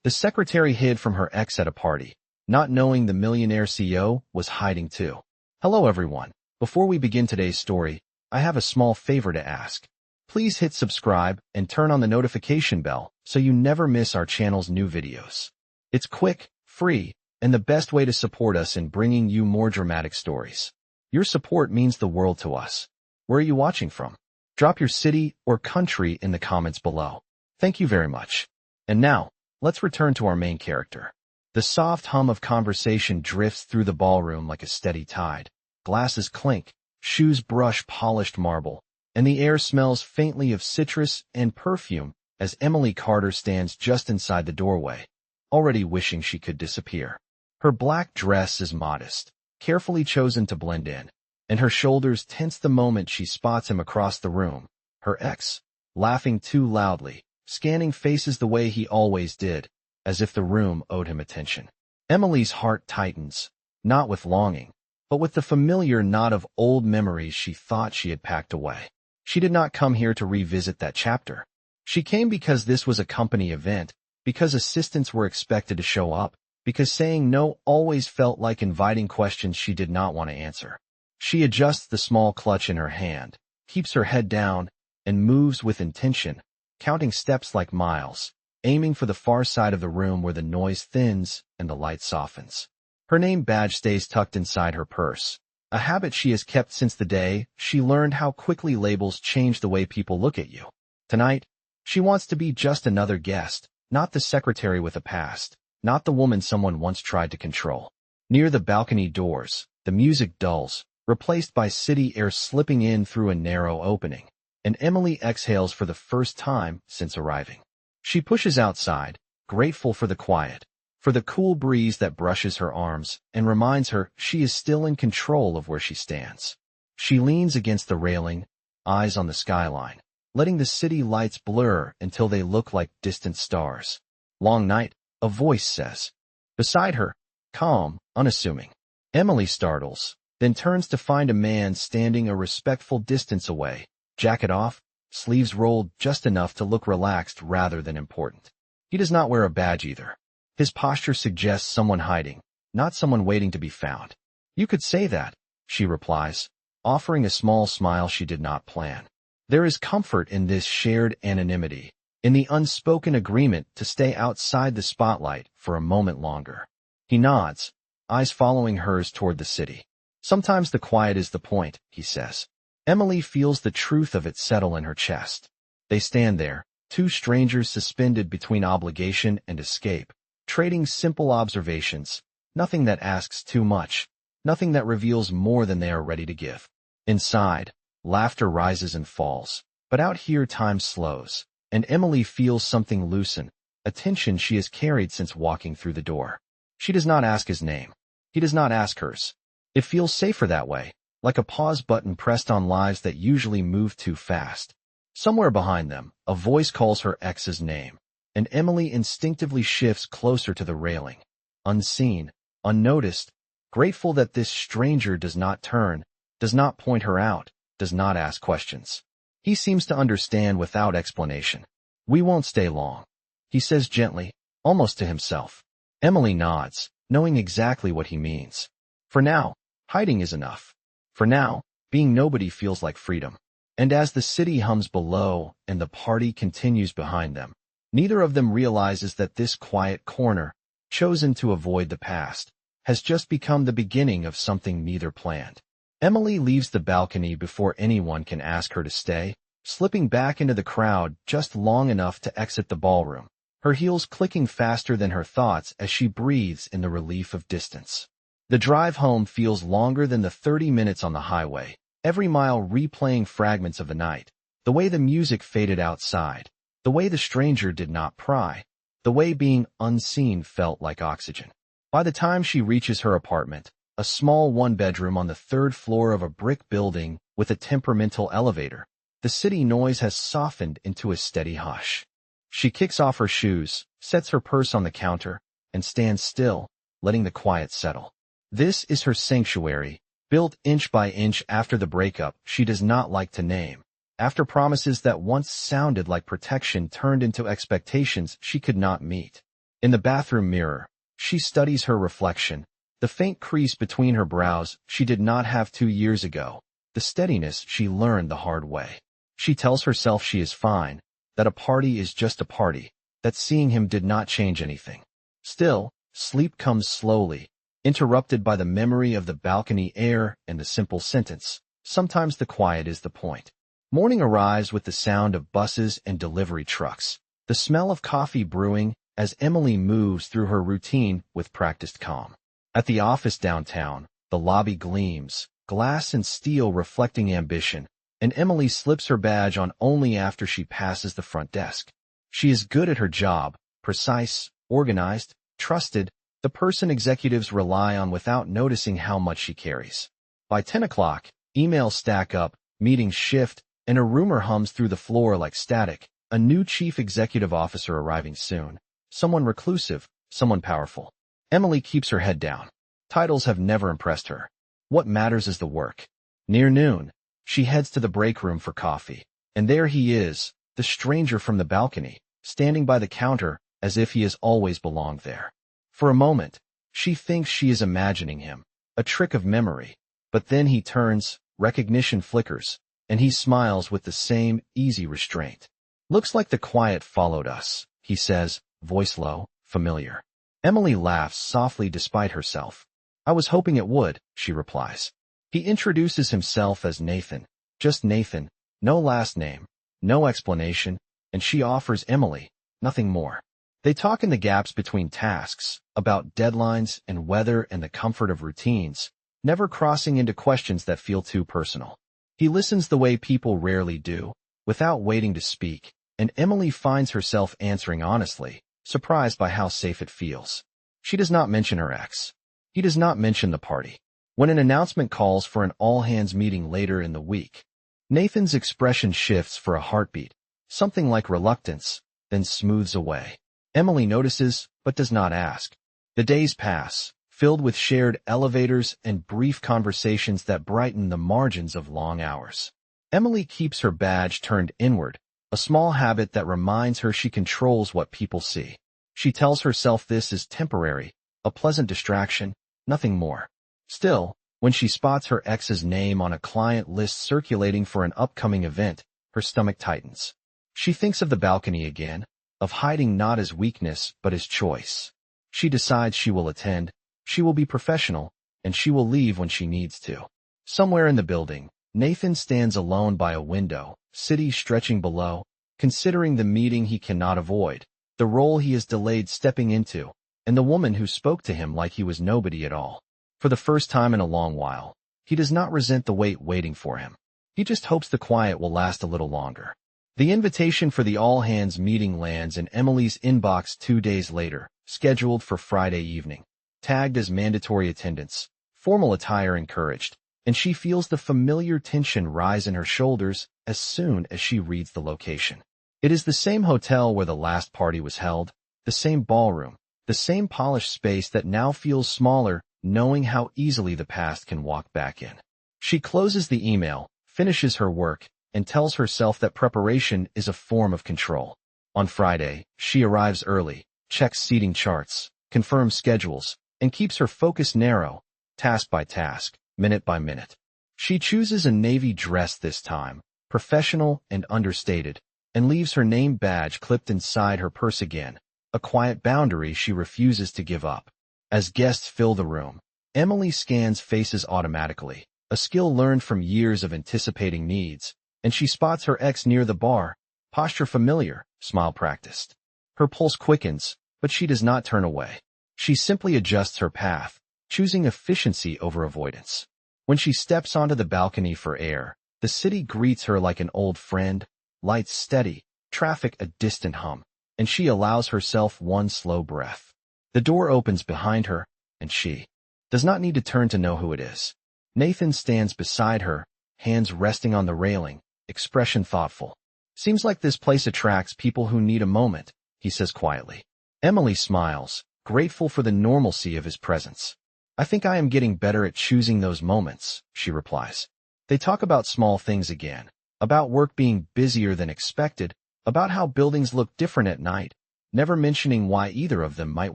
The secretary hid from her ex at a party, not knowing the millionaire CEO was hiding too. Hello everyone. Before we begin today's story, I have a small favor to ask. Please hit subscribe and turn on the notification bell so you never miss our channel's new videos. It's quick, free, and the best way to support us in bringing you more dramatic stories. Your support means the world to us. Where are you watching from? Drop your city or country in the comments below. Thank you very much. And now, let's return to our main character. The soft hum of conversation drifts through the ballroom like a steady tide. Glasses clink, shoes brush polished marble, and the air smells faintly of citrus and perfume as Emily Carter stands just inside the doorway, already wishing she could disappear. Her black dress is modest, carefully chosen to blend in, and her shoulders tense the moment she spots him across the room, her ex, laughing too loudly, scanning faces the way he always did, as if the room owed him attention. Emily's heart tightens, not with longing, but with the familiar knot of old memories she thought she had packed away. She did not come here to revisit that chapter. She came because this was a company event, because assistants were expected to show up, because saying no always felt like inviting questions she did not want to answer. She adjusts the small clutch in her hand, keeps her head down, and moves with intention, counting steps like miles, aiming for the far side of the room where the noise thins and the light softens. Her name badge stays tucked inside her purse, a habit she has kept since the day she learned how quickly labels change the way people look at you. Tonight, she wants to be just another guest, not the secretary with a past, not the woman someone once tried to control. Near the balcony doors, the music dulls, replaced by city air slipping in through a narrow opening, and Emily exhales for the first time since arriving. She pushes outside, grateful for the quiet, for the cool breeze that brushes her arms and reminds her she is still in control of where she stands. She leans against the railing, eyes on the skyline, letting the city lights blur until they look like distant stars. Long night, a voice says. Beside her, calm, unassuming. Emily startles, then turns to find a man standing a respectful distance away, jacket off, sleeves rolled just enough to look relaxed rather than important. He does not wear a badge either. His posture suggests someone hiding, not someone waiting to be found. You could say that, she replies, offering a small smile she did not plan. There is comfort in this shared anonymity, in the unspoken agreement to stay outside the spotlight for a moment longer. He nods, eyes following hers toward the city. Sometimes the quiet is the point, he says. Emily feels the truth of it settle in her chest. They stand there, two strangers suspended between obligation and escape, trading simple observations, nothing that asks too much, nothing that reveals more than they are ready to give. Inside, laughter rises and falls, but out here time slows, and Emily feels something loosen, a tension she has carried since walking through the door. She does not ask his name. He does not ask hers. It feels safer that way, like a pause button pressed on lives that usually move too fast. Somewhere behind them, a voice calls her ex's name, and Emily instinctively shifts closer to the railing. Unseen, unnoticed, grateful that this stranger does not turn, does not point her out, does not ask questions. He seems to understand without explanation. We won't stay long, he says gently, almost to himself. Emily nods, knowing exactly what he means. For now, hiding is enough. For now, being nobody feels like freedom. And as the city hums below and the party continues behind them, neither of them realizes that this quiet corner, chosen to avoid the past, has just become the beginning of something neither planned. Emily leaves the balcony before anyone can ask her to stay, slipping back into the crowd just long enough to exit the ballroom, her heels clicking faster than her thoughts as she breathes in the relief of distance. The drive home feels longer than the 30 minutes on the highway, every mile replaying fragments of the night, the way the music faded outside, the way the stranger did not pry, the way being unseen felt like oxygen. By the time she reaches her apartment, a small one-bedroom on the third floor of a brick building with a temperamental elevator, the city noise has softened into a steady hush. She kicks off her shoes, sets her purse on the counter, and stands still, letting the quiet settle. This is her sanctuary, built inch by inch after the breakup she does not like to name, after promises that once sounded like protection turned into expectations she could not meet. In the bathroom mirror, she studies her reflection, the faint crease between her brows she did not have 2 years ago, the steadiness she learned the hard way. She tells herself she is fine, that a party is just a party, that seeing him did not change anything. Still, sleep comes slowly, interrupted by the memory of the balcony air and the simple sentence, "Sometimes the quiet is the point." Morning arrives with the sound of buses and delivery trucks, the smell of coffee brewing as Emily moves through her routine with practiced calm. At the office downtown, the lobby gleams, glass and steel reflecting ambition, and Emily slips her badge on only after she passes the front desk. She is good at her job, precise, organized, trusted, the person executives rely on without noticing how much she carries. By 10 o'clock, emails stack up, meetings shift, and a rumor hums through the floor like static, a new chief executive officer arriving soon. Someone reclusive, someone powerful. Emily keeps her head down. Titles have never impressed her. What matters is the work. Near noon, she heads to the break room for coffee, and there he is, the stranger from the balcony, standing by the counter as if he has always belonged there. For a moment, she thinks she is imagining him, a trick of memory, but then he turns, recognition flickers, and he smiles with the same easy restraint. "Looks like the quiet followed us," he says, voice low, familiar. Emily laughs softly despite herself. "I was hoping it would," she replies. He introduces himself as Nathan, just Nathan, no last name, no explanation, and she offers Emily nothing more. They talk in the gaps between tasks, about deadlines and weather and the comfort of routines, never crossing into questions that feel too personal. He listens the way people rarely do, without waiting to speak, and Emily finds herself answering honestly, surprised by how safe it feels. She does not mention her ex. He does not mention the party. When an announcement calls for an all-hands meeting later in the week, Nathan's expression shifts for a heartbeat, something like reluctance, then smooths away. Emily notices, but does not ask. The days pass, filled with shared elevators and brief conversations that brighten the margins of long hours. Emily keeps her badge turned inward, a small habit that reminds her she controls what people see. She tells herself this is temporary, a pleasant distraction, nothing more. Still, when she spots her ex's name on a client list circulating for an upcoming event, her stomach tightens. She thinks of the balcony again, of hiding not as weakness but as choice. She decides she will attend, she will be professional, and she will leave when she needs to. Somewhere in the building, Nathan stands alone by a window, city stretching below, considering the meeting he cannot avoid, the role he has delayed stepping into, and the woman who spoke to him like he was nobody at all. For the first time in a long while, he does not resent the wait waiting for him. He just hopes the quiet will last a little longer. The invitation for the all-hands meeting lands in Emily's inbox 2 days later, scheduled for Friday evening. Tagged as mandatory attendance, formal attire encouraged, and she feels the familiar tension rise in her shoulders as soon as she reads the location. It is the same hotel where the last party was held, the same ballroom, the same polished space that now feels smaller, knowing how easily the past can walk back in. She closes the email, finishes her work, and tells herself that preparation is a form of control. On Friday, she arrives early, checks seating charts, confirms schedules, and keeps her focus narrow, task by task, minute by minute. She chooses a navy dress this time, professional and understated, and leaves her name badge clipped inside her purse again, a quiet boundary she refuses to give up. As guests fill the room, Emily scans faces automatically, a skill learned from years of anticipating needs, and she spots her ex near the bar, posture familiar, smile practiced. Her pulse quickens, but she does not turn away. She simply adjusts her path, choosing efficiency over avoidance. When she steps onto the balcony for air, the city greets her like an old friend, lights steady, traffic a distant hum, and she allows herself one slow breath. The door opens behind her, and she does not need to turn to know who it is. Nathan stands beside her, hands resting on the railing, expression thoughtful. "Seems like this place attracts people who need a moment," he says quietly. Emily smiles, grateful for the normalcy of his presence. "I think I am getting better at choosing those moments," she replies. They talk about small things again, about work being busier than expected, about how buildings look different at night, never mentioning why either of them might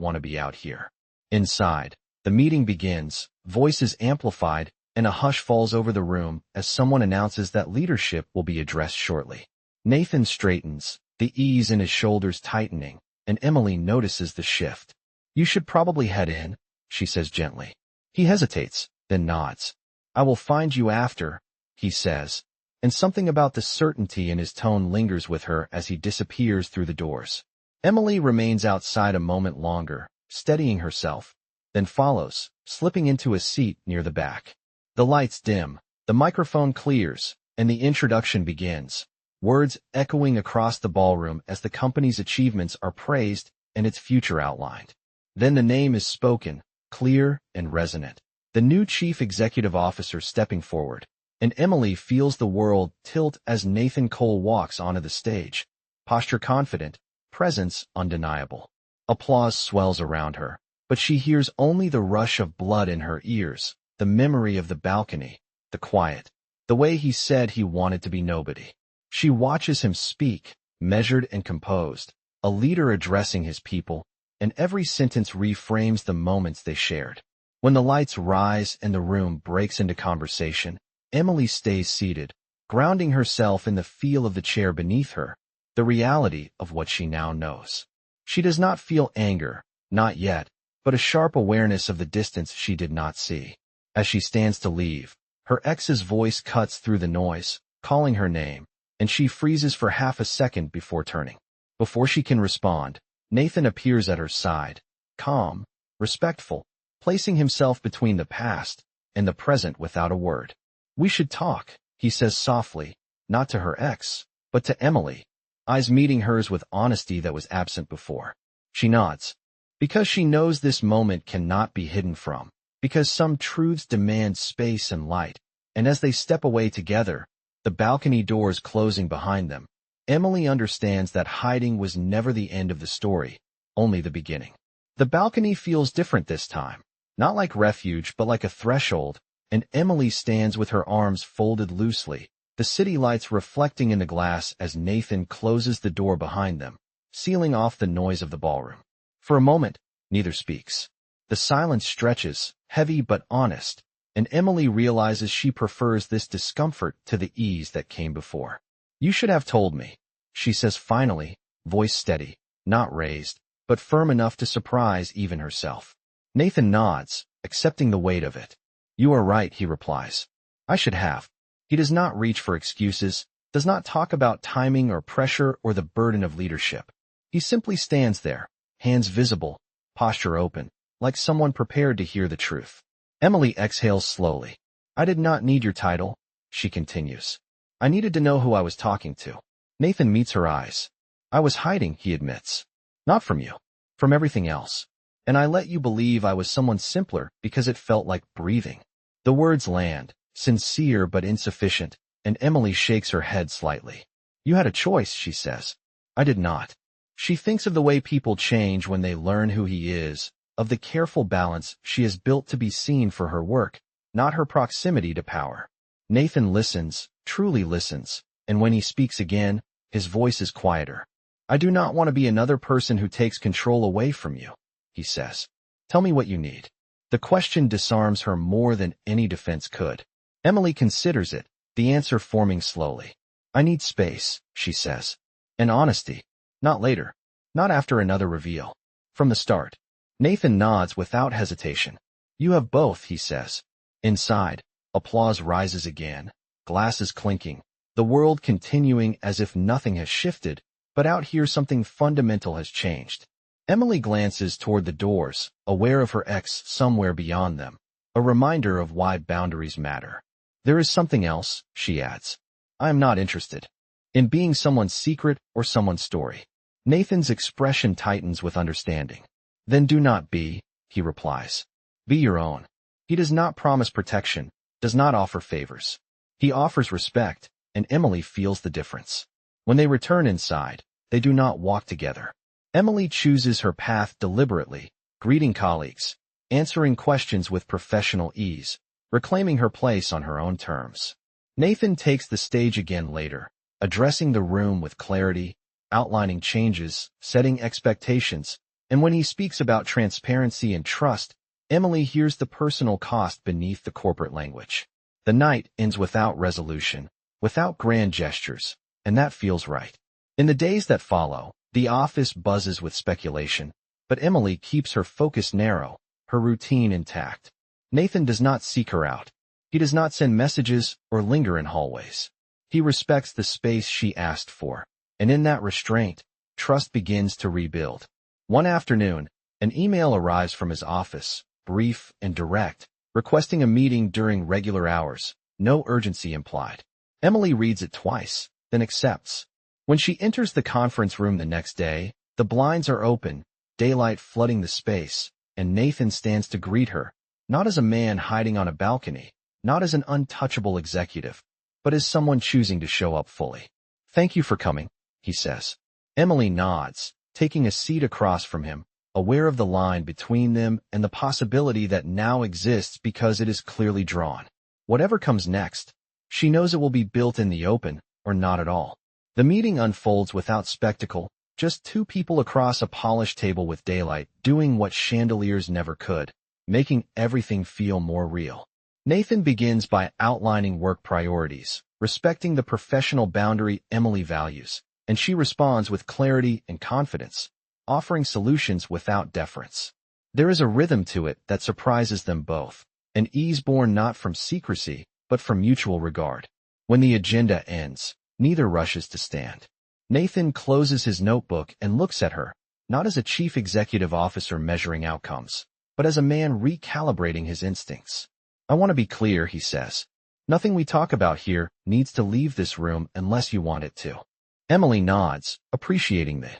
want to be out here. Inside, the meeting begins, voices amplified, and a hush falls over the room as someone announces that leadership will be addressed shortly. Nathan straightens, the ease in his shoulders tightening, and Emily notices the shift. "You should probably head in," she says gently. He hesitates, then nods. "I will find you after," he says, and something about the certainty in his tone lingers with her as he disappears through the doors. Emily remains outside a moment longer, steadying herself, then follows, slipping into a seat near the back. The lights dim, the microphone clears, and the introduction begins, words echoing across the ballroom as the company's achievements are praised and its future outlined. Then the name is spoken, clear and resonant. The new chief executive officer stepping forward, and Emily feels the world tilt as Nathan Cole walks onto the stage, posture confident, presence undeniable. Applause swells around her, but she hears only the rush of blood in her ears, the memory of the balcony, the quiet, the way he said he wanted to be nobody. She watches him speak, measured and composed, a leader addressing his people, and every sentence reframes the moments they shared. When the lights rise and the room breaks into conversation, Emily stays seated, grounding herself in the feel of the chair beneath her, the reality of what she now knows. She does not feel anger, not yet, but a sharp awareness of the distance she did not see. As she stands to leave, her ex's voice cuts through the noise, calling her name, and she freezes for half a second before turning. Before she can respond, Nathan appears at her side, calm, respectful, placing himself between the past and the present without a word. "We should talk," he says softly, not to her ex, but to Emily, eyes meeting hers with honesty that was absent before. She nods, because she knows this moment cannot be hidden from, because some truths demand space and light, and as they step away together, the balcony doors closing behind them, Emily understands that hiding was never the end of the story, only the beginning. The balcony feels different this time, not like refuge but like a threshold, and Emily stands with her arms folded loosely, the city lights reflecting in the glass as Nathan closes the door behind them, sealing off the noise of the ballroom. For a moment, neither speaks. The silence stretches, heavy but honest, and Emily realizes she prefers this discomfort to the ease that came before. "You should have told me," she says finally, voice steady, not raised, but firm enough to surprise even herself. Nathan nods, accepting the weight of it. "You are right," he replies. "I should have." He does not reach for excuses, does not talk about timing or pressure or the burden of leadership. He simply stands there, hands visible, posture open, like someone prepared to hear the truth. Emily exhales slowly. "I did not need your title," she continues. "I needed to know who I was talking to." Nathan meets her eyes. "I was hiding," he admits. "Not from you. From everything else. And I let you believe I was someone simpler because it felt like breathing." The words land, sincere but insufficient, and Emily shakes her head slightly. "You had a choice," she says. "I did not." She thinks of the way people change when they learn who he is, of the careful balance she has built to be seen for her work, not her proximity to power. Nathan listens, truly listens, and when he speaks again, his voice is quieter. "I do not want to be another person who takes control away from you," he says. "Tell me what you need." The question disarms her more than any defense could. Emily considers it, the answer forming slowly. "I need space," she says. "And honesty. Not later. Not after another reveal. From the start." Nathan nods without hesitation. "You have both," he says. Inside, applause rises again, glasses clinking, the world continuing as if nothing has shifted, but out here something fundamental has changed. Emily glances toward the doors, aware of her ex somewhere beyond them, a reminder of why boundaries matter. "There is something else," she adds. "I am not interested in being someone's secret or someone's story." Nathan's expression tightens with understanding. "Then do not be," he replies. "Be your own." He does not promise protection, does not offer favors. He offers respect, and Emily feels the difference. When they return inside, they do not walk together. Emily chooses her path deliberately, greeting colleagues, answering questions with professional ease, reclaiming her place on her own terms. Nathan takes the stage again later, addressing the room with clarity, outlining changes, setting expectations, and when he speaks about transparency and trust, Emily hears the personal cost beneath the corporate language. The night ends without resolution, without grand gestures, and that feels right. In the days that follow, the office buzzes with speculation, but Emily keeps her focus narrow, her routine intact. Nathan does not seek her out. He does not send messages or linger in hallways. He respects the space she asked for, and in that restraint, trust begins to rebuild. One afternoon, an email arrives from his office, brief and direct, requesting a meeting during regular hours, no urgency implied. Emily reads it twice, then accepts. When she enters the conference room the next day, the blinds are open, daylight flooding the space, and Nathan stands to greet her, not as a man hiding on a balcony, not as an untouchable executive, but as someone choosing to show up fully. "Thank you for coming," he says. Emily nods, taking a seat across from him, aware of the line between them and the possibility that now exists because it is clearly drawn. Whatever comes next, she knows it will be built in the open or not at all. The meeting unfolds without spectacle, just two people across a polished table with daylight doing what chandeliers never could, making everything feel more real. Nathan begins by outlining work priorities, respecting the professional boundary Emily values, and she responds with clarity and confidence, offering solutions without deference. There is a rhythm to it that surprises them both, an ease born not from secrecy, but from mutual regard. When the agenda ends, neither rushes to stand. Nathan closes his notebook and looks at her, not as a chief executive officer measuring outcomes, but as a man recalibrating his instincts. "I want to be clear," he says. "Nothing we talk about here needs to leave this room unless you want it to." Emily nods, appreciating the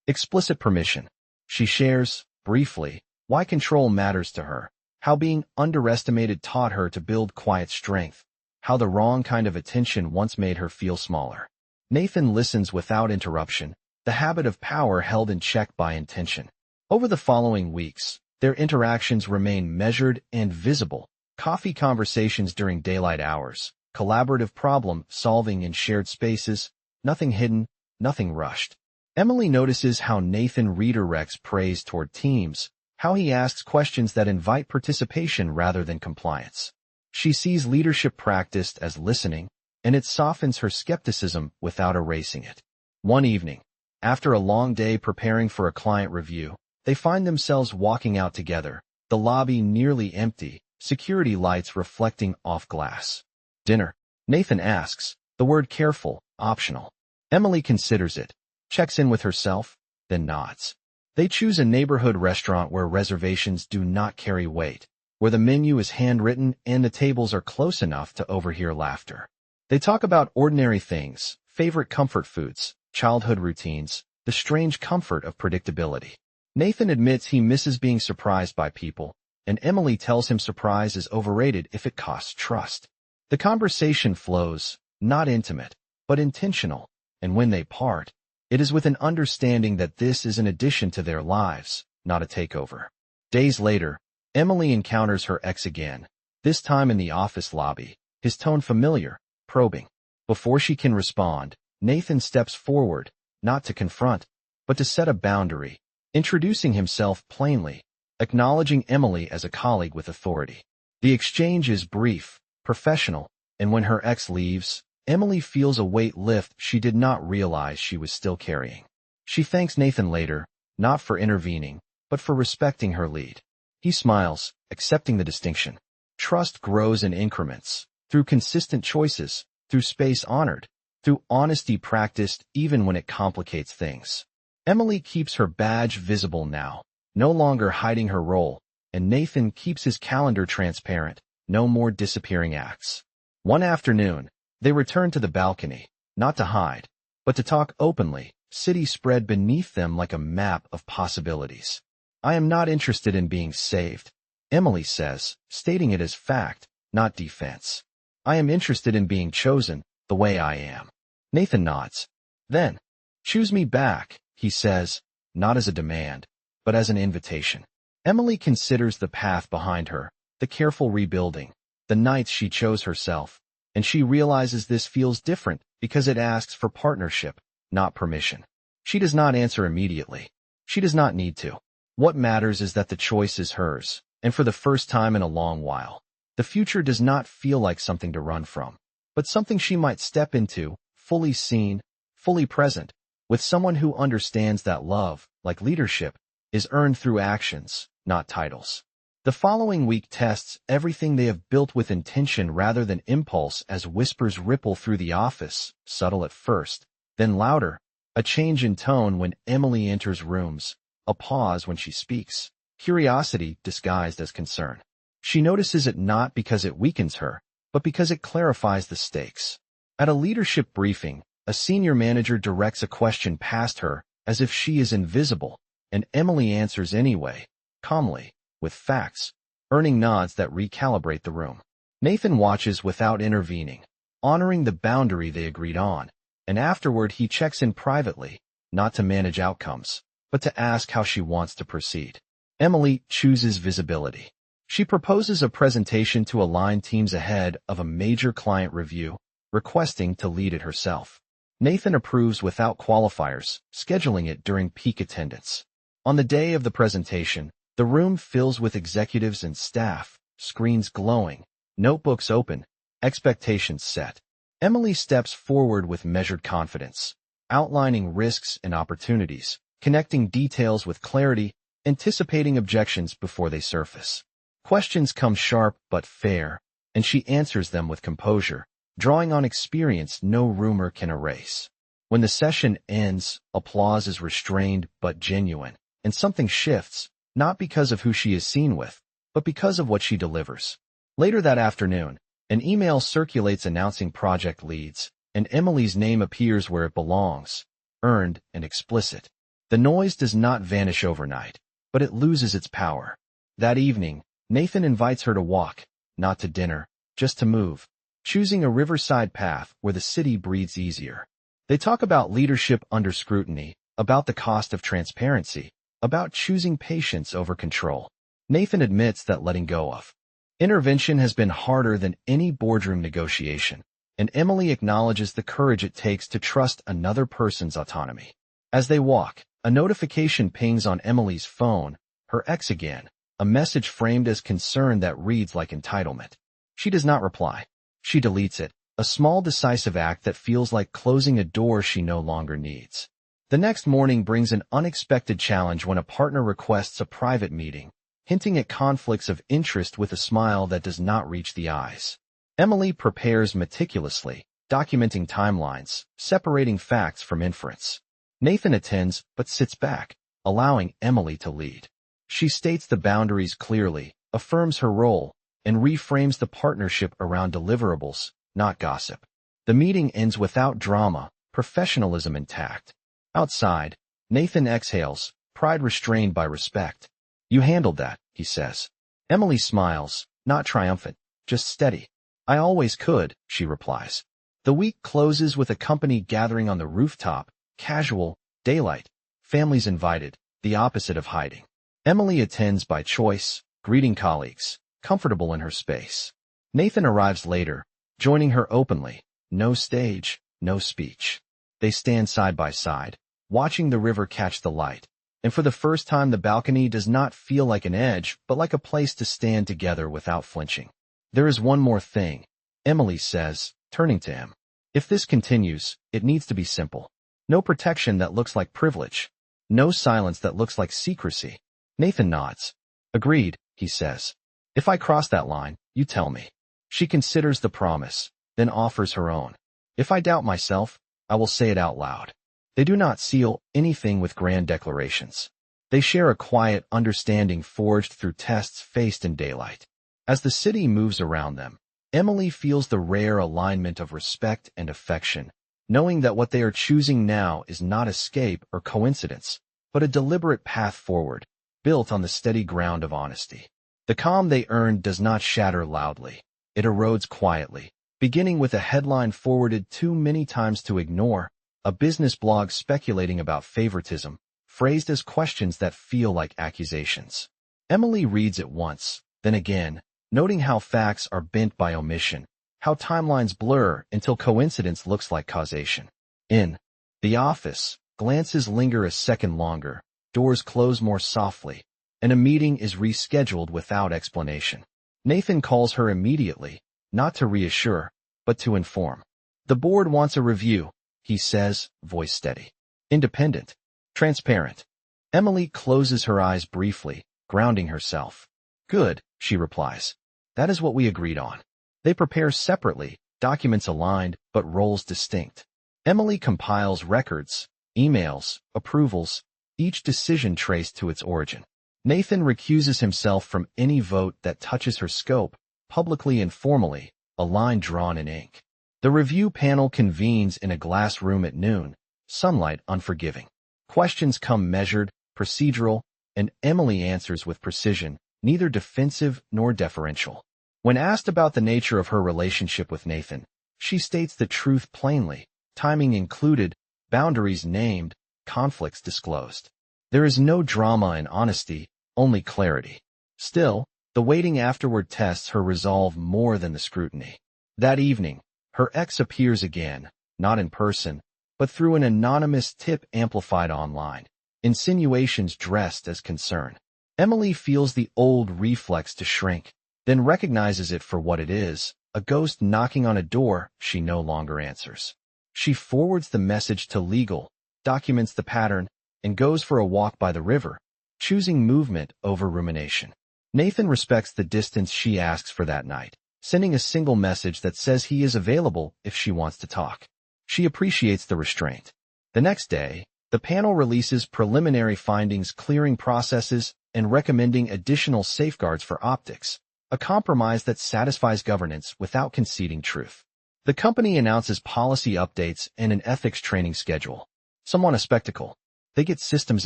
explicit permission. She shares, briefly, why control matters to her, how being underestimated taught her to build quiet strength, how the wrong kind of attention once made her feel smaller. Nathan listens without interruption, the habit of power held in check by intention. Over the following weeks, their interactions remain measured and visible. Coffee conversations during daylight hours, collaborative problem-solving in shared spaces, nothing hidden, nothing rushed. Emily notices how Nathan redirects praise toward teams, how he asks questions that invite participation rather than compliance. She sees leadership practiced as listening, and it softens her skepticism without erasing it. One evening, after a long day preparing for a client review, they find themselves walking out together, the lobby nearly empty, security lights reflecting off glass. "Dinner?" Nathan asks, the word careful, optional. Emily considers it, checks in with herself, then nods. They choose a neighborhood restaurant where reservations do not carry weight, where the menu is handwritten and the tables are close enough to overhear laughter. They talk about ordinary things, favorite comfort foods, childhood routines, the strange comfort of predictability. Nathan admits he misses being surprised by people, and Emily tells him surprise is overrated if it costs trust. The conversation flows, not intimate, but intentional, and when they part, it is with an understanding that this is an addition to their lives, not a takeover. Days later, Emily encounters her ex again, this time in the office lobby, his tone familiar, probing. Before she can respond, Nathan steps forward, not to confront, but to set a boundary, introducing himself plainly, acknowledging Emily as a colleague with authority. The exchange is brief, professional, and when her ex leaves, Emily feels a weight lift she did not realize she was still carrying. She thanks Nathan later, not for intervening, but for respecting her lead. He smiles, accepting the distinction. Trust grows in increments, through consistent choices, through space honored, through honesty practiced even when it complicates things. Emily keeps her badge visible now, no longer hiding her role, and Nathan keeps his calendar transparent, no more disappearing acts. One afternoon, they return to the balcony, not to hide, but to talk openly, city spread beneath them like a map of possibilities. "I am not interested in being saved," Emily says, stating it as fact, not defense. "I am interested in being chosen, the way I am." Nathan nods. Then, "Choose me back," he says, not as a demand, but as an invitation. Emily considers the path behind her, the careful rebuilding, the nights she chose herself, and she realizes this feels different because it asks for partnership, not permission. She does not answer immediately. She does not need to. What matters is that the choice is hers, and for the first time in a long while, the future does not feel like something to run from, but something she might step into, fully seen, fully present, with someone who understands that love, like leadership, is earned through actions, not titles. The following week tests everything they have built with intention rather than impulse as whispers ripple through the office, subtle at first, then louder, a change in tone when Emily enters rooms, a pause when she speaks, curiosity disguised as concern. She notices it not because it weakens her, but because it clarifies the stakes. At a leadership briefing, a senior manager directs a question past her as if she is invisible, and Emily answers anyway, calmly, with facts, earning nods that recalibrate the room. Nathan watches without intervening, honoring the boundary they agreed on, and afterward he checks in privately, not to manage outcomes, but to ask how she wants to proceed. Emily chooses visibility. She proposes a presentation to align teams ahead of a major client review, requesting to lead it herself. Nathan approves without qualifiers, scheduling it during peak attendance. On the day of the presentation, the room fills with executives and staff, screens glowing, notebooks open, expectations set. Emily steps forward with measured confidence, outlining risks and opportunities, connecting details with clarity, anticipating objections before they surface. Questions come sharp but fair, and she answers them with composure, drawing on experience no rumor can erase. When the session ends, applause is restrained but genuine, and something shifts, not because of who she is seen with, but because of what she delivers. Later that afternoon, an email circulates announcing project leads, and Emily's name appears where it belongs, earned and explicit. The noise does not vanish overnight, but it loses its power. That evening, Nathan invites her to walk, not to dinner, just to move, choosing a riverside path where the city breathes easier. They talk about leadership under scrutiny, about the cost of transparency, about choosing patience over control. Nathan admits that letting go of intervention has been harder than any boardroom negotiation, and Emily acknowledges the courage it takes to trust another person's autonomy. As they walk, a notification pings on Emily's phone, her ex again, a message framed as concern that reads like entitlement. She does not reply. She deletes it, a small decisive act that feels like closing a door she no longer needs. The next morning brings an unexpected challenge when a partner requests a private meeting, hinting at conflicts of interest with a smile that does not reach the eyes. Emily prepares meticulously, documenting timelines, separating facts from inference. Nathan attends but sits back, allowing Emily to lead. She states the boundaries clearly, affirms her role, and reframes the partnership around deliverables, not gossip. The meeting ends without drama, professionalism intact. Outside, Nathan exhales, pride restrained by respect. "You handled that," he says. Emily smiles, not triumphant, just steady. "I always could," she replies. The week closes with a company gathering on the rooftop, casual, daylight, families invited, the opposite of hiding. Emily attends by choice, greeting colleagues, comfortable in her space. Nathan arrives later, joining her openly, no stage, no speech. They stand side by side, watching the river catch the light, and for the first time the balcony does not feel like an edge, but like a place to stand together without flinching. "There is one more thing," Emily says, turning to him. "If this continues, it needs to be simple. No protection that looks like privilege. No silence that looks like secrecy." Nathan nods. "Agreed," he says. "If I cross that line, you tell me." She considers the promise, then offers her own. "If I doubt myself, I will say it out loud." They do not seal anything with grand declarations. They share a quiet understanding forged through tests faced in daylight. As the city moves around them, Emily feels the rare alignment of respect and affection, knowing that what they are choosing now is not escape or coincidence, but a deliberate path forward, built on the steady ground of honesty. The calm they earned does not shatter loudly. It erodes quietly, beginning with a headline forwarded too many times to ignore, a business blog speculating about favoritism, phrased as questions that feel like accusations. Emily reads it once, then again, noting how facts are bent by omission, how timelines blur until coincidence looks like causation. In the office, Glances linger a second longer, doors close more softly, and a meeting is rescheduled without explanation. Nathan calls her immediately, not to reassure, but to inform. The board wants a review, he says, voice steady. Independent. Transparent. Emily closes her eyes briefly, grounding herself. Good, she replies. That is what we agreed on. They prepare separately, documents aligned, but roles distinct. Emily compiles records, emails, approvals, each decision traced to its origin. Nathan recuses himself from any vote that touches her scope, publicly and formally, a line drawn in ink. The review panel convenes in a glass room at noon, sunlight unforgiving. Questions come measured, procedural, and Emily answers with precision, neither defensive nor deferential. When asked about the nature of her relationship with Nathan, she states the truth plainly, timing included, boundaries named, conflicts disclosed. There is no drama in honesty, only clarity. Still, the waiting afterward tests her resolve more than the scrutiny. That evening, her ex appears again, not in person, but through an anonymous tip amplified online. Insinuations dressed as concern. Emily feels the old reflex to shrink, then recognizes it for what it is, a ghost knocking on a door she no longer answers. She forwards the message to legal, documents the pattern, and goes for a walk by the river, choosing movement over rumination. Nathan respects the distance she asks for that night, sending a single message that says he is available if she wants to talk. She appreciates the restraint. The next day, the panel releases preliminary findings clearing processes and recommending additional safeguards for optics, a compromise that satisfies governance without conceding truth. The company announces policy updates and an ethics training schedule. Some want a spectacle. They get systems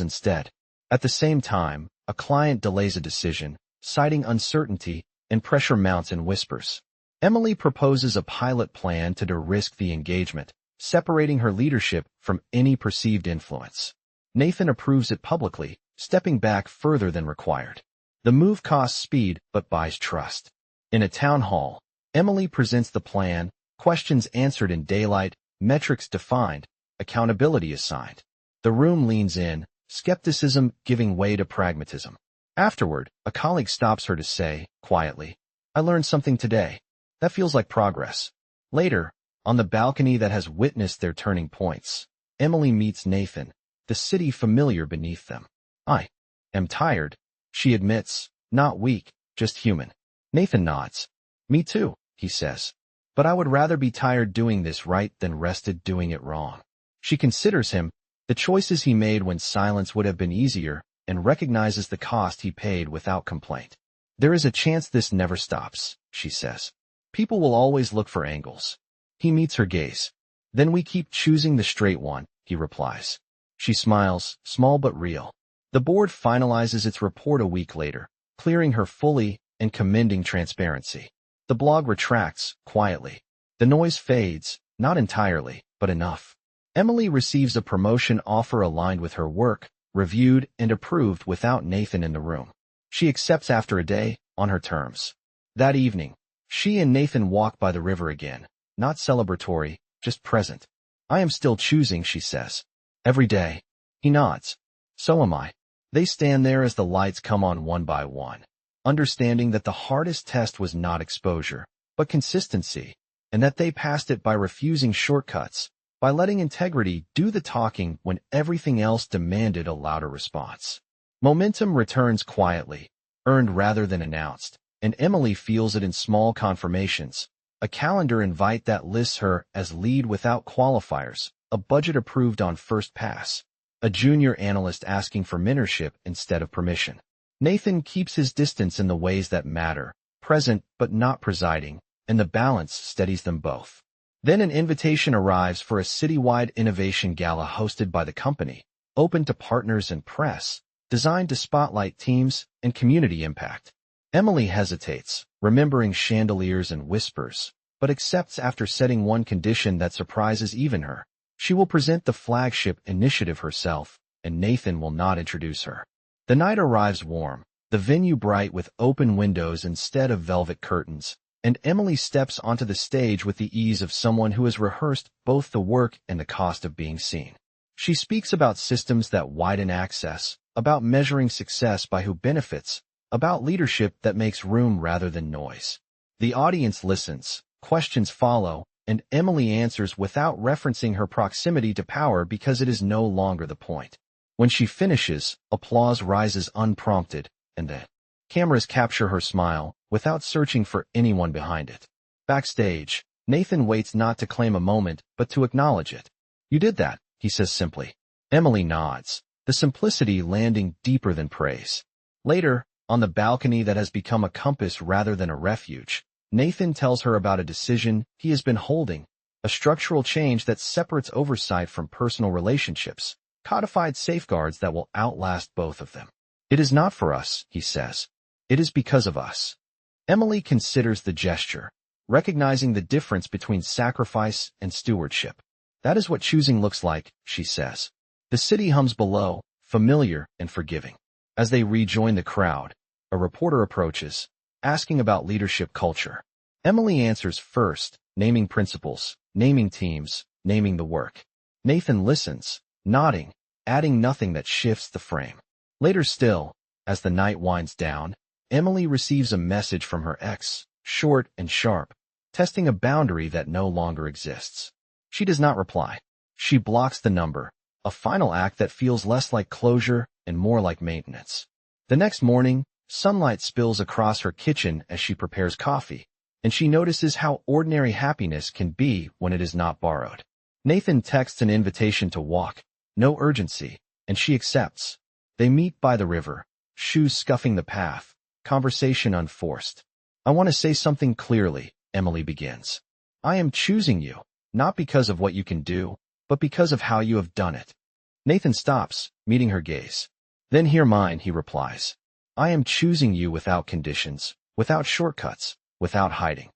instead. At the same time, a client delays a decision, citing uncertainty, and pressure mounts in whispers. Emily proposes a pilot plan to de-risk the engagement, separating her leadership from any perceived influence. Nathan approves it publicly, stepping back further than required. The move costs speed but buys trust. In a town hall, Emily presents the plan, questions answered in daylight, metrics defined, accountability assigned. The room leans in, skepticism giving way to pragmatism. Afterward, a colleague stops her to say, quietly, I learned something today. That feels like progress. Later, on the balcony that has witnessed their turning points, Emily meets Nathan, the city familiar beneath them. I am tired, she admits, not weak, just human. Nathan nods. Me too, he says. But I would rather be tired doing this right than rested doing it wrong. She considers him, the choices he made when silence would have been easier, and recognizes the cost he paid without complaint. There is a chance this never stops, she says. People will always look for angles. He meets her gaze. Then we keep choosing the straight one, he replies. She smiles, small but real. The board finalizes its report a week later, clearing her fully and commending transparency. The blog retracts, quietly. The noise fades, not entirely, but enough. Emily receives a promotion offer aligned with her work, reviewed and approved without Nathan in the room. She accepts after a day, on her terms. That evening, she and Nathan walk by the river again, not celebratory, just present. I am still choosing, she says. Every day. He nods. So am I. They stand there as the lights come on one by one, understanding that the hardest test was not exposure, but consistency, and that they passed it by refusing shortcuts, by letting integrity do the talking when everything else demanded a louder response. Momentum returns quietly, earned rather than announced, and Emily feels it in small confirmations. A calendar invite that lists her as lead without qualifiers, a budget approved on first pass, a junior analyst asking for mentorship instead of permission. Nathan keeps his distance in the ways that matter, present but not presiding, and the balance steadies them both. Then an invitation arrives for a citywide innovation gala hosted by the company, open to partners and press, designed to spotlight teams and community impact. Emily hesitates, remembering chandeliers and whispers, but accepts after setting one condition that surprises even her. She will present the flagship initiative herself, and Nathan will not introduce her. The night arrives warm, the venue bright with open windows instead of velvet curtains, and Emily steps onto the stage with the ease of someone who has rehearsed both the work and the cost of being seen. She speaks about systems that widen access, about measuring success by who benefits, about leadership that makes room rather than noise. The audience listens, questions follow, and Emily answers without referencing her proximity to power because it is no longer the point. When she finishes, applause rises unprompted, and the cameras capture her smile without searching for anyone behind it. Backstage, Nathan waits not to claim a moment, but to acknowledge it. "You did that," he says simply. Emily nods, the simplicity landing deeper than praise. Later, on the balcony that has become a compass rather than a refuge, Nathan tells her about a decision he has been holding, a structural change that separates oversight from personal relationships, codified safeguards that will outlast both of them. "It is not for us," he says. "It is because of us." Emily considers the gesture, recognizing the difference between sacrifice and stewardship. "That is what choosing looks like," she says. The city hums below, familiar and forgiving. As they rejoin the crowd, a reporter approaches, asking about leadership culture. Emily answers first, naming principles, naming teams, naming the work. Nathan listens, nodding, adding nothing that shifts the frame. Later still, as the night winds down, Emily receives a message from her ex, short and sharp, testing a boundary that no longer exists. She does not reply. She blocks the number, a final act that feels less like closure and more like maintenance. The next morning, sunlight spills across her kitchen as she prepares coffee, and she notices how ordinary happiness can be when it is not borrowed. Nathan texts an invitation to walk, no urgency, and she accepts. They meet by the river, shoes scuffing the path, conversation unforced. "I want to say something clearly," Emily begins. "I am choosing you, not because of what you can do, but because of how you have done it." Nathan stops, meeting her gaze. "Then hear mine," he replies. "I am choosing you without conditions, without shortcuts, without hiding."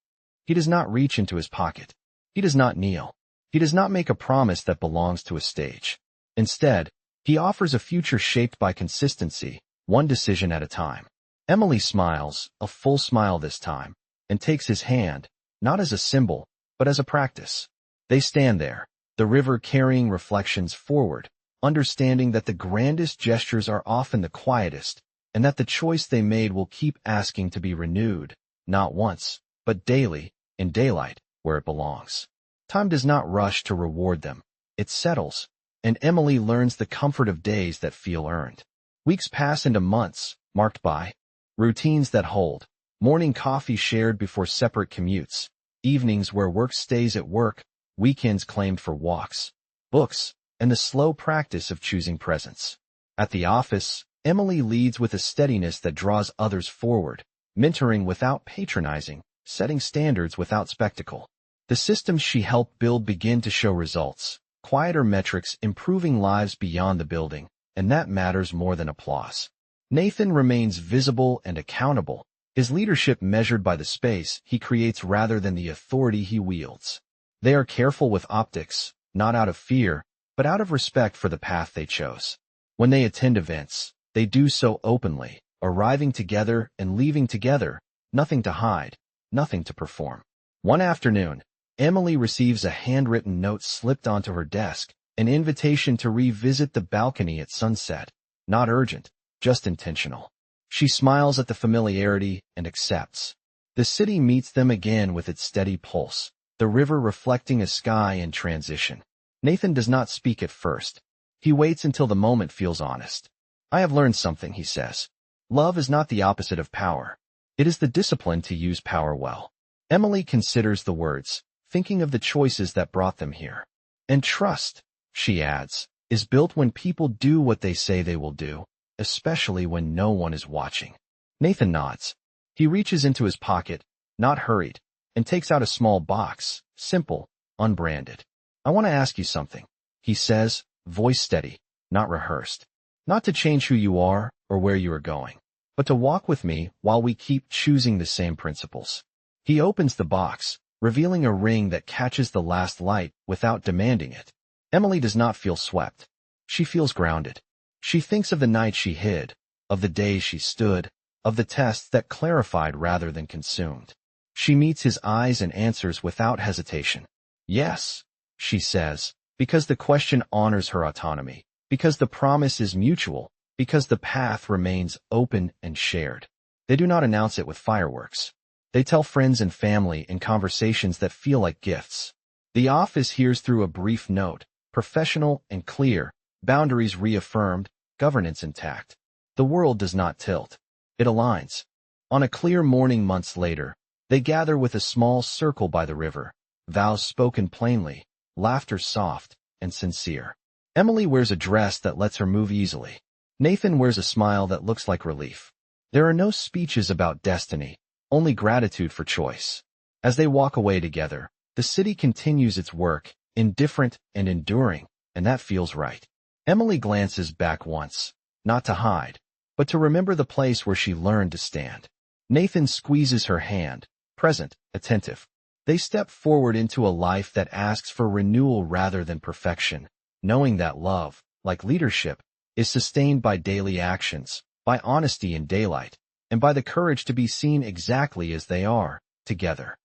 He does not reach into his pocket. He does not kneel. He does not make a promise that belongs to a stage. Instead, he offers a future shaped by consistency, one decision at a time. Emily smiles, a full smile this time, and takes his hand, not as a symbol, but as a practice. They stand there, the river carrying reflections forward, understanding that the grandest gestures are often the quietest, and that the choice they made will keep asking to be renewed, not once, but daily, in daylight, where it belongs. Time does not rush to reward them. It settles, and Emily learns the comfort of days that feel earned. Weeks pass into months, marked by routines that hold, morning coffee shared before separate commutes, evenings where work stays at work, weekends claimed for walks, books, and the slow practice of choosing presence. At the office, Emily leads with a steadiness that draws others forward, mentoring without patronizing, setting standards without spectacle. The systems she helped build begin to show results, quieter metrics improving lives beyond the building, and that matters more than applause. Nathan remains visible and accountable, his leadership measured by the space he creates rather than the authority he wields. They are careful with optics, not out of fear, but out of respect for the path they chose. When they attend events, they do so openly, arriving together and leaving together, nothing to hide, nothing to perform. One afternoon, Emily receives a handwritten note slipped onto her desk, an invitation to revisit the balcony at sunset. Not urgent, just intentional. She smiles at the familiarity and accepts. The city meets them again with its steady pulse, the river reflecting a sky in transition. Nathan does not speak at first. He waits until the moment feels honest. "I have learned something," he says. "Love is not the opposite of power. It is the discipline to use power well." Emily considers the words, thinking of the choices that brought them here. "And trust," she adds, "is built when people do what they say they will do, especially when no one is watching." Nathan nods. He reaches into his pocket, not hurried, and takes out a small box, simple, unbranded. "I want to ask you something," he says, voice steady, not rehearsed. "Not to change who you are or where you are going, but to walk with me while we keep choosing the same principles." He opens the box, revealing a ring that catches the last light without demanding it. Emily does not feel swept. She feels grounded. She thinks of the night she hid, of the days she stood, of the tests that clarified rather than consumed. She meets his eyes and answers without hesitation. "Yes," she says, Because the question honors her autonomy. Because the promise is mutual. Because the path remains open and shared. They do not announce it with fireworks. They tell friends and family in conversations that feel like gifts. The office hears through a brief note, professional and clear, boundaries reaffirmed, governance intact. The world does not tilt. It aligns. On a clear morning months later, they gather with a small circle by the river, vows spoken plainly, laughter soft and sincere. Emily wears a dress that lets her move easily. Nathan wears a smile that looks like relief. There are no speeches about destiny, only gratitude for choice. As they walk away together, the city continues its work, indifferent and enduring, and that feels right. Emily glances back once, not to hide, but to remember the place where she learned to stand. Nathan squeezes her hand, present, attentive. They step forward into a life that asks for renewal rather than perfection, knowing that love, like leadership, is sustained by daily actions, by honesty in daylight, and by the courage to be seen exactly as they are, together.